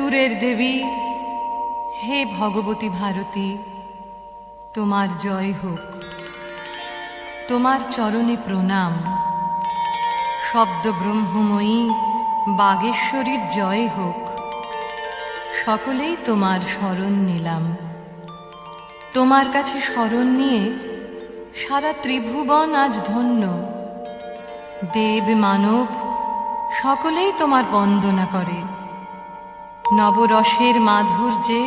সুরের দেবী, হে ভগবতী ভারতী, তোমার জয় হোক। তোমার চরণে প্রণাম। শব্দ ব্রহ্মময়ী বাগেশ্বরীর জয় হোক। সকলেই তোমার শরণ নিলাম। তোমার কাছে শরণ নিয়ে সারা ত্রিভুবন আজ ধন্য। দেব মানব সকলেই তোমার বন্দনা করে। নবরসের মাধুর্যে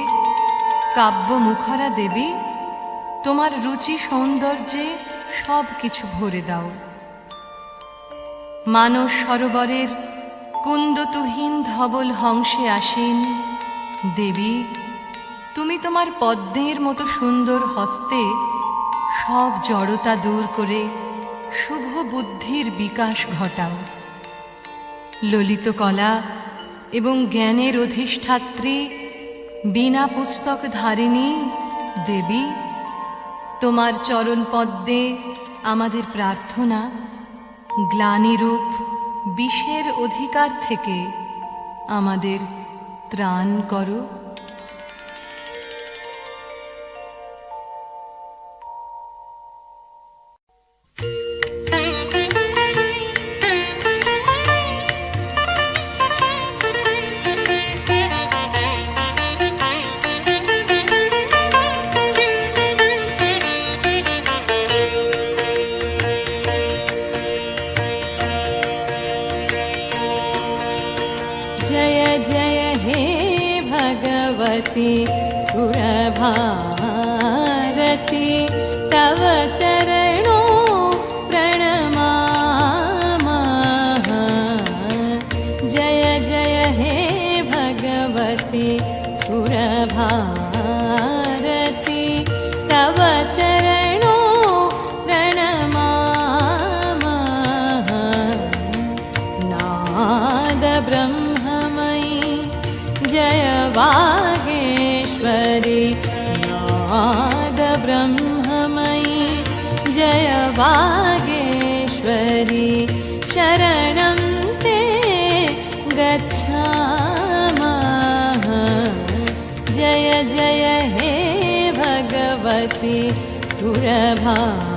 কাব্য মুখরা দেবী, তোমার রুচি সৌন্দর্যে সব কিছু ভরে দাও। মানস সরোবরের কুন্দতুহীন ধবল হংসে আসীন দেবী, তুমি তোমার পদ্মের মতো সুন্দর হস্তে সব জড়তা দূর করে শুভ বুদ্ধির বিকাশ ঘটাও। ললিত কলা এবং জ্ঞানের অধিষ্ঠাত্রী বিনা পুস্তক ধারিণী দেবী, তোমার চরণ পদ্মে আমাদের প্রার্থনা, গ্লানিরূপ বিষের অধিকার থেকে আমাদের ত্রাণ করো। जय जय हे भगवती सुरभारती, तव चरणों प्रणमामः। जय जय हे भगवती सुरभारती, तव चरणों प्रणमामः। नाद ब्रह्म जय वागेश्वरी, नाद ब्रह्ममयी जय वागेश्वरी, शरणं ते गच्छामः। जय जय हे भगवती सुरभारती।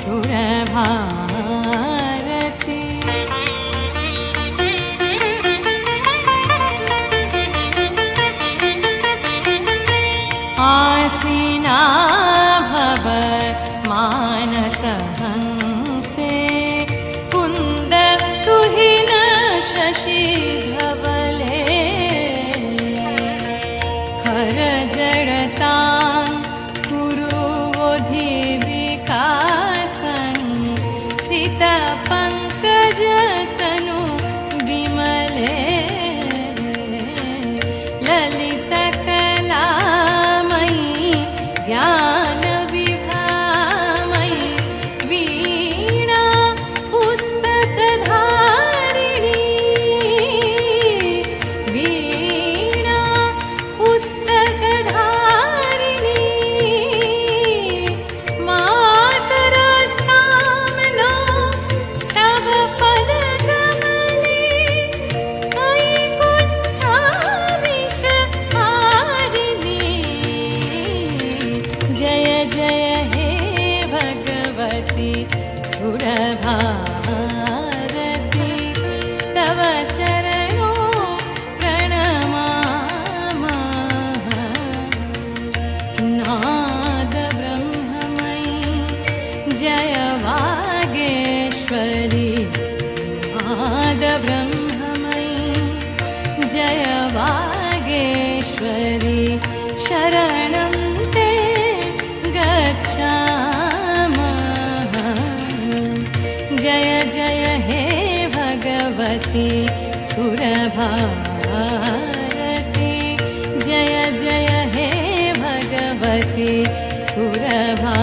सुरभारती आसीना भव मानस हंसे, कुंद तुहिन शशि धवले, हर जड़तां कुरुवोधि विकासं, सित पंकज तनु विमले, ललित कलामयी ज्ञान विभामयी, वीणा पुस्तक धारिणी, वीणा पुस्तक धारिणी, मातरस्ताम्नो तव पद कमले, वैकुंठाविषहारिणी। जय जय हे भगवती सुरभारती, तव चरणों प्रणमामः। नाद ब्रह्ममयी जय वागेश्वरी, नाद ब्रह्ममयी जय वागेश्वरी, शरणं ते गच्छामि। सुरभारती जय जय हे भगवती सुरभारती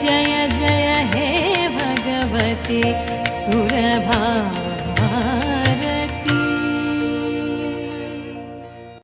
जय जय हे भगवती सुरभारती